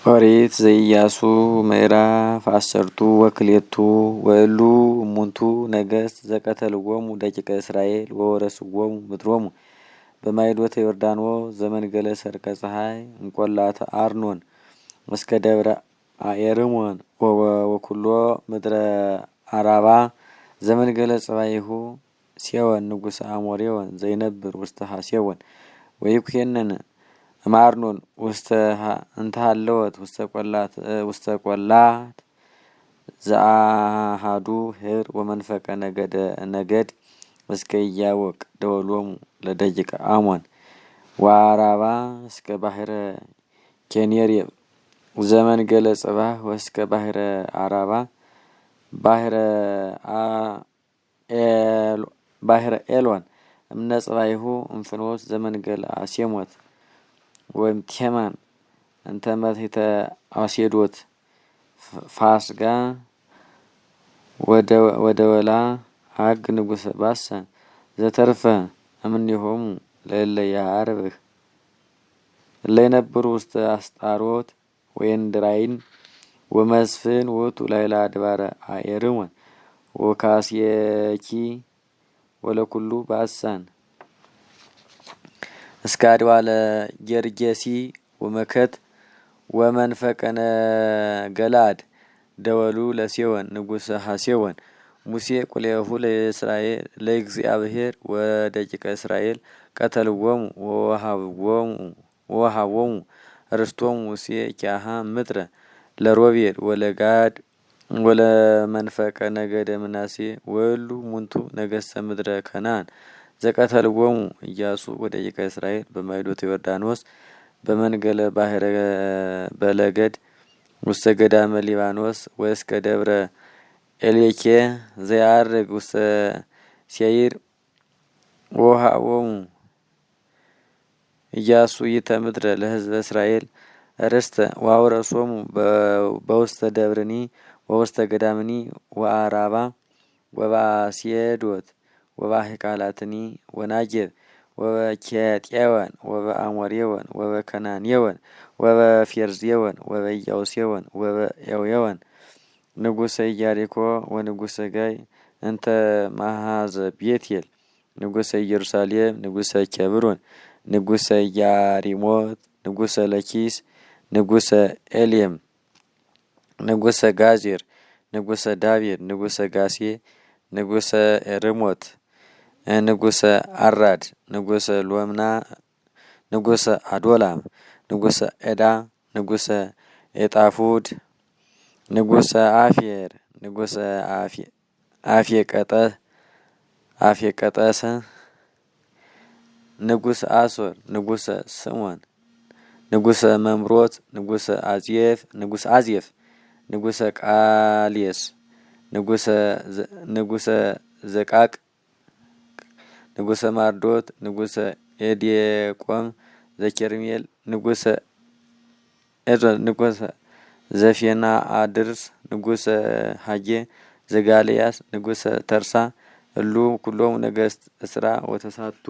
ኦሪት ዘኢያሱ ምዕራፍ 10 ወክልኤቱ ወእሉ እሙንቱ ነገሥት ዘቀተልዎሙ ደቂቀ እስራኤል ወወረስዎሙ ምድሮሙ በማይዶተ ዮርዳኖስ ዘመንገለ ሰርቀ ፀሐይ እንቈላተ አርኖን እስከ ደብረ አኤርሞን ወኩሎ ምድረ አራባ ዘመንገለ ጽባይሁ ሴዎን ንጉሠ አሞሬዎን ዘይነብር ውስተ ሐሴቦን ወይኩሄነን እምአርኖን ውስተ እንተሃለወት ውስተ ቈላት ዘአሐዱ ኄር ወመንፈቀ ነገድ እስከ ኢያቦቅ ደወሎሙ ለደቂቀ አሞን ወአራባ እስከ ባሕረ ኬኔሬብ ዘመንገለ ጽባህ ወእስከ ባሕረ አራባ ባሕረ ኤሎን እምነ ጽባይሁ እምፍኖት ዘመንገለ አሴሞት ወይም ቴማን እንተ መትሕተ አሴዶት ፋስጋ ወደወላ ሀግ ንጉሠ ባሳን ዘተርፈ እምኔሆሙ ለእለ ያርብህ እለ ይነብሩ ውስተ አስጣሮት ወኤንድራይን ወመስፍን ውእቱ ላዕለ አድባረ አኤርሞን ወካስየኪ ወለኩሉ ባሳን እስከ አድባለ ጌርጌሲ ወመከት ወመንፈቀ ገለአድ ደወሉ ለሴዎን ንጉሠ ሐሴቦን ሙሴ ቁልኤሁ ለእግዚአብሔር ወደቂቀ እስራኤል ቀተልዎሙ ወወሃቦሙ ርስቶሙ ሙሴ ኪያሃ ምድረ ለሮቤል ወለጋድ ወለመንፈቀ ነገደ ምናሴ ወእሉ እሙንቱ ነገሥተ ምድረ ከነዓን ዘቀተልዎሙ ኢያሱ ወደቂቀ እስራኤል በማይዶተ ዮርዳኖስ በመንገለ ባሕረ በለገድ ውስተ ገዳመ ሊባኖስ ወእስከ ደብረ ኤሌኬ ዘያርግ ውስተ ሴይር ወወሃቦሙ ኢያሱ ይእተ ምድረ ለሕዝበ እስራኤል ርስተ ወአውረሶሙ በውስተ ደብርኒ ወውስተ ገዳምኒ ወአራባ ወበአሴዶት ወበአሕቃላትኒ ወናጌብ ወበኬጤወን ወበአሞሬወን ወበከናኔወን ወበፌርዜወን ወበኢያቡሴወን ወበኤዌወን ንጉሠ ኢያሪኮ ወንጉሠ ጋይ እንተ ማሃዘ ቤቴል ንጉሠ ኢየሩሳሌም ንጉሠ ኬብሮን ንጉሠ ኢያሪሞት ንጉሠ ለኪስ ንጉሠ ኤሌም ንጉሠ ጋዜር ንጉሠ ዳቤር ንጉሠ ጋሴ ንጉሠ ኤርሞት ንጉሠ አራድ ንጉሠ ሎምና ንጉሠ አዶላም ንጉሠ ኤዳ ንጉሠ ኤጣፉድ ንጉሠ አፌር ንጉሠ አፌቀጠሰ ንጉሠ አሶር ንጉሠ ስሞን ንጉሠ መምሮት ንጉሠ አዜፍ ንጉሠ ቃልየስ ንጉሠ ዘቃቅ ንጉሠ ማርዶት ንጉሠ ኤዴቆም ዘኬርሜል ንጉሠ ዘፌና አድርስ ንጉሠ ሀጌ ዘጋልያስ ንጉሠ ተርሳ እሉ ኩሎሙ ነገሥት እስራ ወተሳቱ